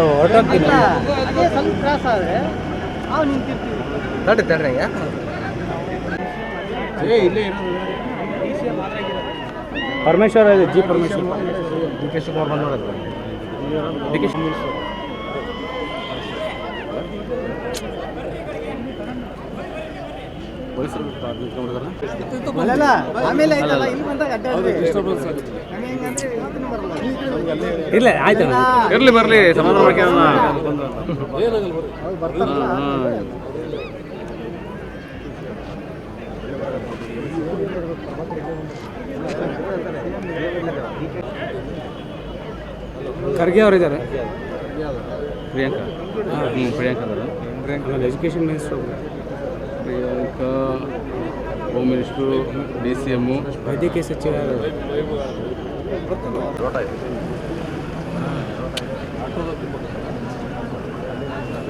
ಹೊರಟೋಗ್ತೀನಿ ಅದೇ ಸ್ವಲ್ಪ ಕ್ರಾಸ್ ಆದರೆ ನಾವು ನಿಂತಿರ್ತೀವಿ. ತಡ್ರಿ ಇಲ್ಲೇ ಇರೋದು ಪರಮೇಶ್ವರ ಇದೆ, G Parameshwar. D K Shivakumar ಬಂದೋದು. ಡಿ ಕೆ ಆಮೇಲೆ ಆಯ್ತಲ್ಲ ಇಲ್ಲಿ ಬಂದಾಗ ಇಲ್ಲ ಆಯ್ತು, ಇರಲಿ ಬರಲಿ, ಸಮಾಧಾನ ಮಾಡ್ಕೊಳ್ಳೋಣ. ಖರ್ಗೆ ಅವರಿದ್ದಾರೆ, ಪ್ರಿಯಾಂಕಾ. ಪ್ರಿಯಾಂಕಾ ಅವರು education minister, Priyanka home minister, D C M, ವೈದ್ಯಕೀಯ ಸಚಿವ.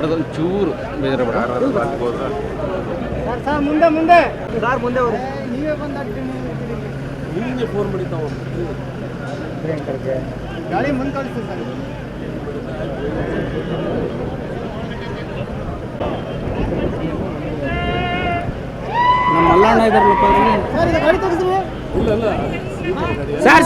ಅದೊಂದು ಚೂರು ಬೇಜಾರಬೇಡ. ಸರ್ ಮುಂದೆ ಮುಂದೆ ಸರ್ ಮುಂದೆ ಅವರು ನೀವೇ ಬಂದ ನಿಮಗೆ ಫೋನ್ ಮಾಡಿ ತಾವು ಗಾಡಿ ಮುಂದೆ ಕಳಿಸ್ತೀವಿ ಸರ್. ನಮ್ಮ ಮಲ್ಲಣ್ಣ ಇದಾರಲ್ಲಪ್ಪ, ಗಾಡಿ ತೆಗೆದ್ರಿ ಸರ್